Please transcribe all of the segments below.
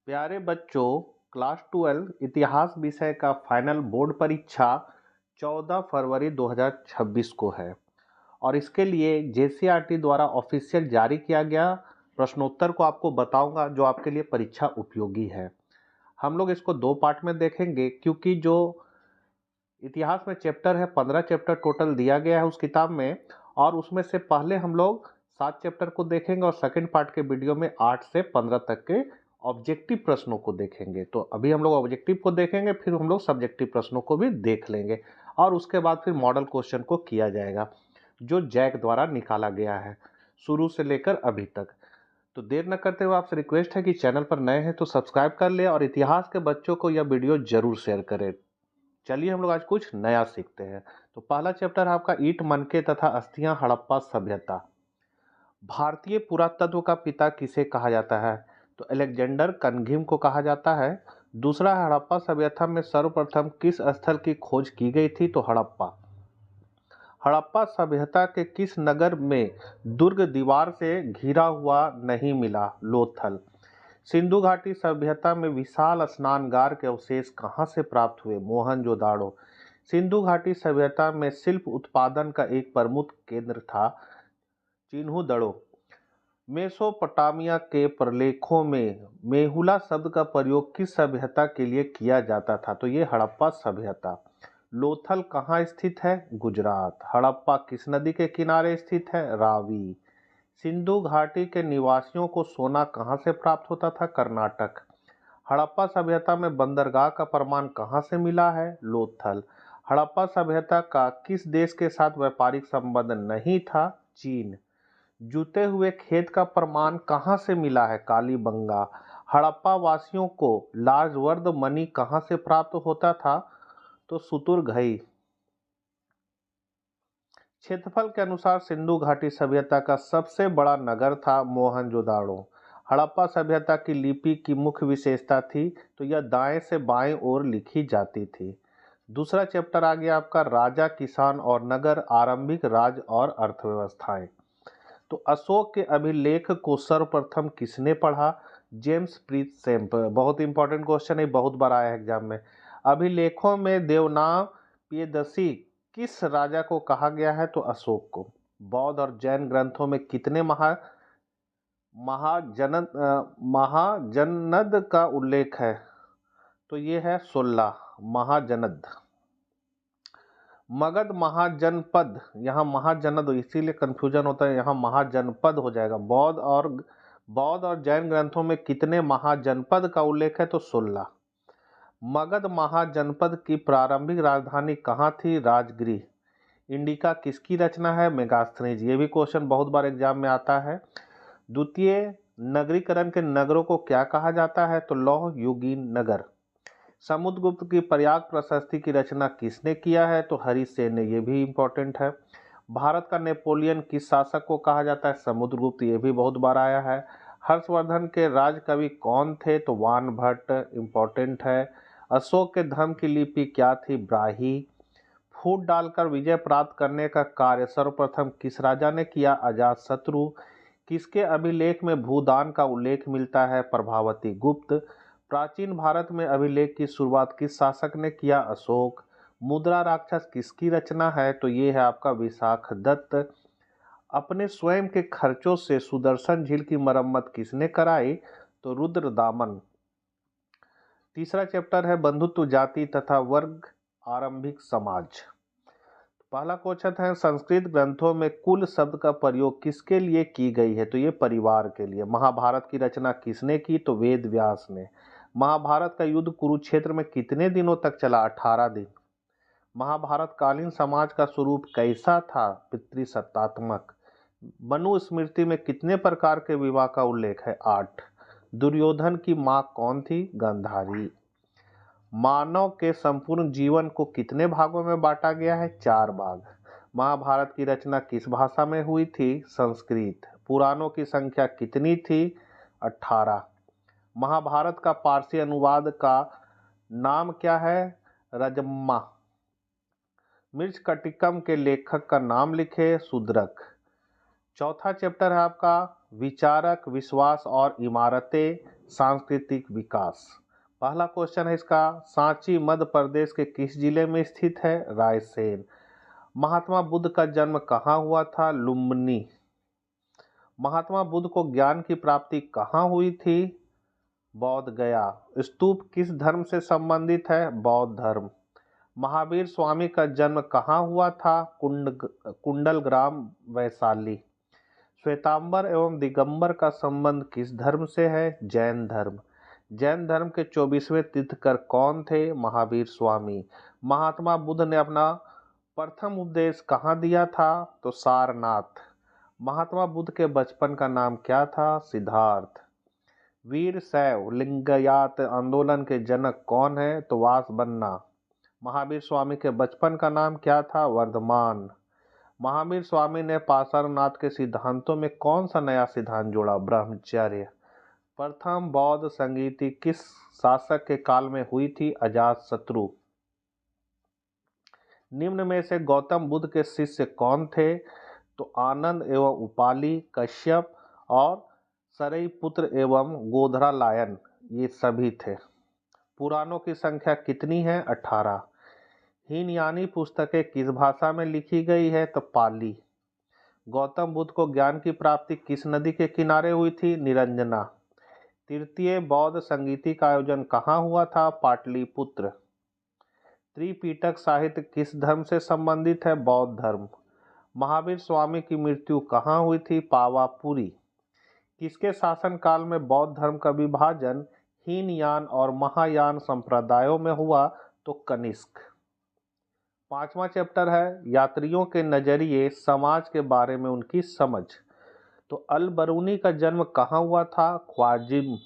प्यारे बच्चों, क्लास 12 इतिहास विषय का फाइनल बोर्ड परीक्षा 14 फरवरी 2026 को है और इसके लिए जेसीईआरटी द्वारा ऑफिशियल जारी किया गया प्रश्नोत्तर को आपको बताऊंगा जो आपके लिए परीक्षा उपयोगी है। हम लोग इसको दो पार्ट में देखेंगे क्योंकि जो इतिहास में चैप्टर है 15 चैप्टर टोटल दिया गया है उस किताब में, और उसमें से पहले हम लोग 7 चैप्टर को देखेंगे और सेकंड पार्ट के वीडियो में 8 से 15 तक के ऑब्जेक्टिव प्रश्नों को देखेंगे। तो अभी हम लोग ऑब्जेक्टिव को देखेंगे, फिर हम लोग सब्जेक्टिव प्रश्नों को भी देख लेंगे और उसके बाद फिर मॉडल क्वेश्चन को किया जाएगा जो जैक द्वारा निकाला गया है शुरू से लेकर अभी तक। तो देर न करते हुए आपसे रिक्वेस्ट है कि चैनल पर नए हैं तो सब्सक्राइब कर ले और इतिहास के बच्चों को यह वीडियो जरूर शेयर करें। चलिए हम लोग आज कुछ नया सीखते हैं। तो पहला चैप्टर है आपका ईंट मनके तथा अस्थियां हड़प्पा सभ्यता। भारतीय पुरातत्व का पिता किसे कहा जाता है? तो अलेक्जेंडर कनघिम को कहा जाता है। दूसरा है हड़प्पा सभ्यता में सर्वप्रथम किस स्थल की खोज की गई थी? तो हड़प्पा। हड़प्पा सभ्यता के किस नगर में दुर्ग दीवार से घिरा हुआ नहीं मिला? लोथल। सिंधु घाटी सभ्यता में विशाल स्नानगार के अवशेष कहाँ से प्राप्त हुए? मोहनजोदाड़ो। सिंधु घाटी सभ्यता में शिल्प उत्पादन का एक प्रमुख केंद्र था चिन्हुदड़ो। मेसोपोटामिया के प्रलेखों में मेहुला शब्द का प्रयोग किस सभ्यता के लिए किया जाता था? तो ये हड़प्पा सभ्यता। लोथल कहाँ स्थित है? गुजरात। हड़प्पा किस नदी के किनारे स्थित है? रावी। सिंधु घाटी के निवासियों को सोना कहाँ से प्राप्त होता था? कर्नाटक। हड़प्पा सभ्यता में बंदरगाह का प्रमाण कहाँ से मिला है? लोथल। हड़प्पा सभ्यता का किस देश के साथ व्यापारिक संबंध नहीं था? चीन। जूते हुए खेत का प्रमाण कहाँ से मिला है? कालीबंगा। हड़प्पा वासियों को लाजवर्द मणि कहाँ से प्राप्त होता था? तो सुतुरघई। क्षेत्रफल के अनुसार सिंधु घाटी सभ्यता का सबसे बड़ा नगर था मोहनजोदाड़ो। हड़प्पा सभ्यता की लिपि की मुख्य विशेषता थी तो यह दाएं से बाएं ओर लिखी जाती थी। दूसरा चैप्टर आ गया आपका राजा, किसान और नगर, आरंभिक राज और अर्थव्यवस्थाएं। तो अशोक के अभिलेख को सर्वप्रथम किसने पढ़ा? जेम्स प्रीत सेम्प। बहुत इंपॉर्टेंट क्वेश्चन है, बहुत बार आया है एग्जाम में। अभिलेखों में देवनाम पियदसी किस राजा को कहा गया है? तो अशोक को। बौद्ध और जैन ग्रंथों में कितने महाजनद का उल्लेख है? तो ये है 16 महाजनद। मगध महाजनपद, यहाँ महाजनद इसीलिए कंफ्यूजन होता है, यहाँ महाजनपद हो जाएगा। बौद्ध और जैन ग्रंथों में कितने महाजनपद का उल्लेख है? तो 16। मगध महाजनपद की प्रारंभिक राजधानी कहाँ थी? राजगृह। इंडिका किसकी रचना है? मेगास्थनीज। ये भी क्वेश्चन बहुत बार एग्जाम में आता है। द्वितीय नगरीकरण के नगरों को क्या कहा जाता है? तो लौह युगीन नगर। समुद्रगुप्त की प्रयाग प्रशस्ति की रचना किसने किया है? तो हरिसेन ने। ये भी इंपॉर्टेंट है। भारत का नेपोलियन किस शासक को कहा जाता है? समुद्रगुप्त। ये भी बहुत बार आया है। हर्षवर्धन के राजकवि कौन थे? तो वानभट्ट। इंपॉर्टेंट है। अशोक के धर्म की लिपि क्या थी? ब्राही। फूट डालकर विजय प्राप्त करने का कार्य सर्वप्रथम किस राजा ने किया? अजातशत्रु। किसके अभिलेख में भूदान का उल्लेख मिलता है? प्रभावती गुप्त। प्राचीन भारत में अभिलेख की शुरुआत किस शासक ने किया? अशोक। मुद्रा राक्षस किसकी रचना है? तो ये है आपका विशाख दत्त। अपने स्वयं के खर्चों से सुदर्शन झील की मरम्मत किसने कराई? तो रुद्रदामन। तीसरा चैप्टर है बंधुत्व, जाति तथा वर्ग, आरंभिक समाज। पहला क्वेश्चन है संस्कृत ग्रंथों में कुल शब्द का प्रयोग किसके लिए की गई है? तो ये परिवार के लिए। महाभारत की रचना किसने की? तो वेद व्यास ने। महाभारत का युद्ध कुरुक्षेत्र में कितने दिनों तक चला? 18 दिन। महाभारत कालीन समाज का स्वरूप कैसा था? पितृसत्तात्मक। मनुस्मृति में कितने प्रकार के विवाह का उल्लेख है? 8। दुर्योधन की मां कौन थी? गांधारी। मानव के संपूर्ण जीवन को कितने भागों में बांटा गया है? 4 भाग। महाभारत की रचना किस भाषा में हुई थी? संस्कृत। पुराणों की संख्या कितनी थी? 18। महाभारत का पारसी अनुवाद का नाम क्या है? रजम्मा। मृच्छकटिकम के लेखक का नाम लिखे? शूद्रक। चौथा चैप्टर है आपका विचारक, विश्वास और इमारतें। सांस्कृतिक विकास। पहला क्वेश्चन है इसका, सांची मध्य प्रदेश के किस जिले में स्थित है? रायसेन। महात्मा बुद्ध का जन्म कहाँ हुआ था? लुम्बिनी। महात्मा बुद्ध को ज्ञान की प्राप्ति कहाँ हुई थी? बौद्ध गया। स्तूप किस धर्म से संबंधित है? बौद्ध धर्म। महावीर स्वामी का जन्म कहाँ हुआ था? कुंडल ग्राम, वैशाली। श्वेतांबर एवं दिगंबर का संबंध किस धर्म से है? जैन धर्म। जैन धर्म के 24वें तीर्थंकर कौन थे? महावीर स्वामी। महात्मा बुद्ध ने अपना प्रथम उपदेश कहाँ दिया था? तो सारनाथ। महात्मा बुद्ध के बचपन का नाम क्या था? सिद्धार्थ। वीर शैव लिंगायत आंदोलन के जनक कौन है? तो वासवन्ना। महावीर स्वामी के बचपन का नाम क्या था? वर्धमान। महावीर स्वामी ने पासारनाथ के सिद्धांतों में कौन सा नया सिद्धांत जोड़ा? ब्रह्मचर्य। प्रथम बौद्ध संगीति किस शासक के काल में हुई थी? अजातशत्रु। निम्न में से गौतम बुद्ध के शिष्य कौन थे? तो आनंद एवं उपाली, कश्यप और सरईपुत्र एवं गोधरालायन, ये सभी थे। पुराणों की संख्या कितनी है? 18। हीनयानी पुस्तकें किस भाषा में लिखी गई है? तो पाली। गौतम बुद्ध को ज्ञान की प्राप्ति किस नदी के किनारे हुई थी? निरंजना। तृतीय बौद्ध संगीति का आयोजन कहाँ हुआ था? पाटलिपुत्र। त्रिपिटक साहित्य किस धर्म से संबंधित है? बौद्ध धर्म। महावीर स्वामी की मृत्यु कहाँ हुई थी? पावापुरी। किसके शासन काल में बौद्ध धर्म का विभाजन हीनयान और महायान संप्रदायों में हुआ? तो कनिष्क। पांचवा चैप्टर है यात्रियों के नजरिए समाज के बारे में उनकी समझ। तो अल बरूनी का जन्म कहाँ हुआ था? ख्वारिज्म।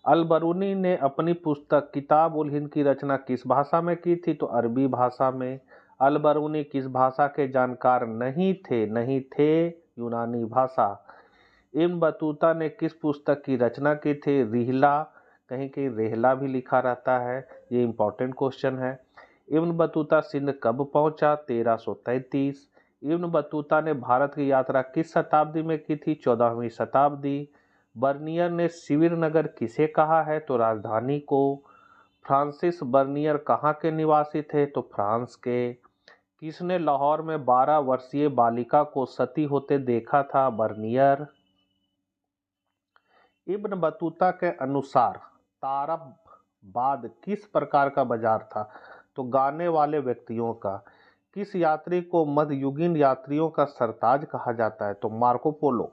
अल बरूनी ने अपनी पुस्तक किताब उल हिंद की रचना किस भाषा में की थी? तो अरबी भाषा में। अल बरूनी किस भाषा के जानकार नहीं थे? यूनानी भाषा। इब्न बतूता ने किस पुस्तक की रचना की थी? रिहला, कहीं कहीं रेहला भी लिखा रहता है, ये इंपॉर्टेंट क्वेश्चन है। इब्न बतूता सिंध कब पहुंचा? 1333। इब्न बतूता ने भारत की यात्रा किस शताब्दी में की थी? 14वीं शताब्दी। बर्नियर ने शिविर नगर किसे कहा है? तो राजधानी को। फ्रांसिस बर्नियर कहाँ के निवासी थे? तो फ्रांस के। किसने लाहौर में 12 वर्षीय बालिका को सती होते देखा था? बर्नियर। इब्न बतूता के अनुसार तारबाद किस प्रकार का बाजार था? तो गाने वाले व्यक्तियों का। किस यात्री को मध्ययुगीन यात्रियों का सरताज कहा जाता है? तो मार्को पोलो।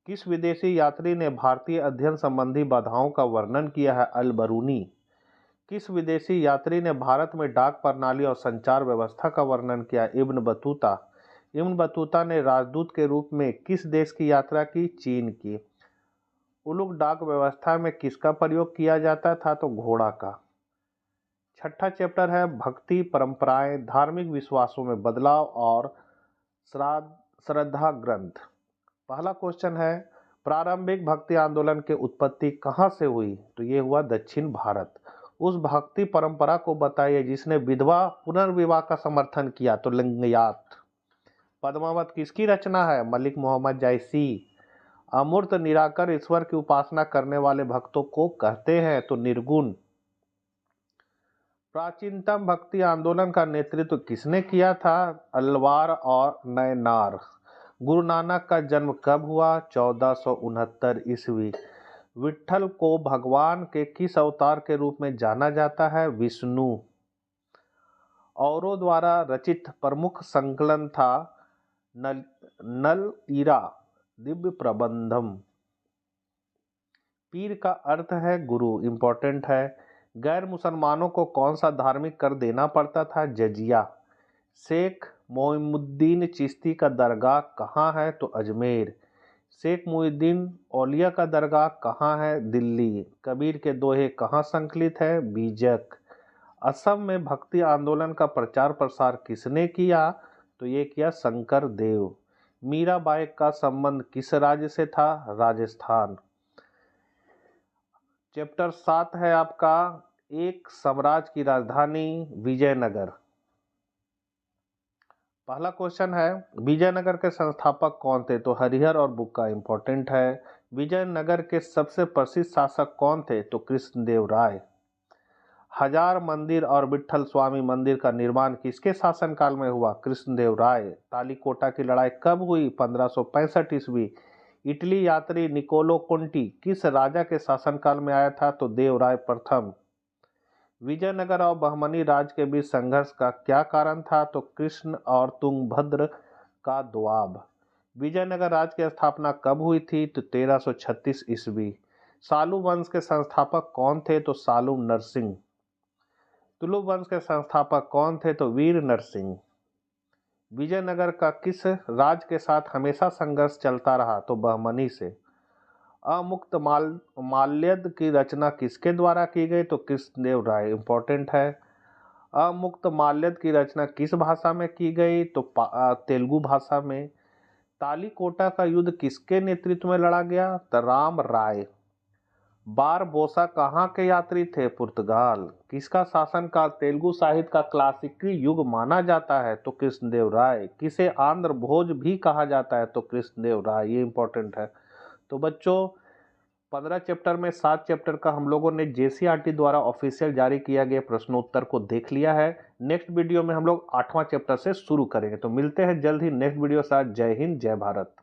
किस विदेशी यात्री ने भारतीय अध्ययन संबंधी बाधाओं का वर्णन किया है? अल बरूनी। किस विदेशी यात्री ने भारत में डाक प्रणाली और संचार व्यवस्था का वर्णन किया? Ibn Battuta. इब्न बतूता ने राजदूत के रूप में किस देश की यात्रा की? चीन की। उलुग डाक व्यवस्था में किसका प्रयोग किया जाता था? तो घोड़ा का। छठा चैप्टर है भक्ति परंपराएं, धार्मिक विश्वासों में बदलाव और श्रद्धा ग्रंथ। पहला क्वेश्चन है प्रारंभिक भक्ति आंदोलन की उत्पत्ति कहाँ से हुई? तो ये हुआ दक्षिण भारत। उस भक्ति परंपरा को बताइए जिसने विधवा पुनर्विवाह का समर्थन किया? तो लिंगायत। पद्मावत किसकी रचना है? मलिक मोहम्मद जायसी। अमूर्त निराकर ईश्वर की उपासना करने वाले भक्तों को कहते हैं? तो निर्गुण। प्राचीनतम भक्ति आंदोलन का नेतृत्व किसने किया था? अलवार और नयनार। गुरु नानक का जन्म कब हुआ? 1469 ईस्वी। विट्ठल को भगवान के किस अवतार के रूप में जाना जाता है? विष्णु। औरों द्वारा रचित प्रमुख संकलन था नल ईरा दिव्य प्रबंधम। पीर का अर्थ है गुरु, इंपॉर्टेंट है। गैर मुसलमानों को कौन सा धार्मिक कर देना पड़ता था? जजिया। शेख मोइनुद्दीन चिश्ती का दरगाह कहाँ है? तो अजमेर। शेख मुइनुद्दीन औलिया का दरगाह कहाँ है? दिल्ली। कबीर के दोहे कहाँ संकलित है? बीजक। असम में भक्ति आंदोलन का प्रचार प्रसार किसने किया? तो ये किया शंकर देव। मीराबाई का संबंध किस राज्य से था? राजस्थान। चैप्टर 7 है आपका एक साम्राज्य की राजधानी विजयनगर। पहला क्वेश्चन है, विजयनगर के संस्थापक कौन थे? तो हरिहर और बुक्का इंपॉर्टेंट है। विजयनगर के सबसे प्रसिद्ध शासक कौन थे? तो कृष्णदेव राय। हजार मंदिर और विट्ठल स्वामी मंदिर का निर्माण किसके शासनकाल में हुआ? कृष्णदेव राय। तालीकोटा की लड़ाई कब हुई? 1565 ईस्वी। इटली यात्री निकोलो कुंटी किस राजा के शासनकाल में आया था? तो देवराय प्रथम। विजयनगर और बहमनी राज के बीच संघर्ष का क्या कारण था? तो कृष्ण और तुंगभद्र का दोआब। विजयनगर राज्य की स्थापना कब हुई थी? तो 1336 ईस्वी। सालू वंश के संस्थापक कौन थे? तो सालू नरसिंह। तुलु वंश के संस्थापक कौन थे? तो वीर नरसिंह। विजयनगर का किस राज के साथ हमेशा संघर्ष चलता रहा? तो बहमनी से। अमुक्त माल्यद की रचना किसके द्वारा की गई? तो कृष्णदेव राय इंपॉर्टेंट है। अमुक्त माल्यद की रचना किस भाषा में की गई? तो तेलुगु भाषा में। तालीकोटा का युद्ध किसके नेतृत्व में लड़ा गया? तो राम राय। बारबोसा कहाँ के यात्री थे? पुर्तगाल। किसका शासनकाल तेलुगु साहित्य का क्लासिकी युग माना जाता है? तो कृष्णदेव राय। किसे आंध्र भोज भी कहा जाता है? तो कृष्णदेव राय। ये इंपॉर्टेंट है। तो बच्चों 15 चैप्टर में 7 चैप्टर का हम लोगों ने जेसीईआरटी द्वारा ऑफिशियल जारी किया गया प्रश्नोत्तर को देख लिया है। नेक्स्ट वीडियो में हम लोग 8वां चैप्टर से शुरू करेंगे। तो मिलते हैं जल्द ही नेक्स्ट वीडियो के साथ। जय हिंद, जय भारत।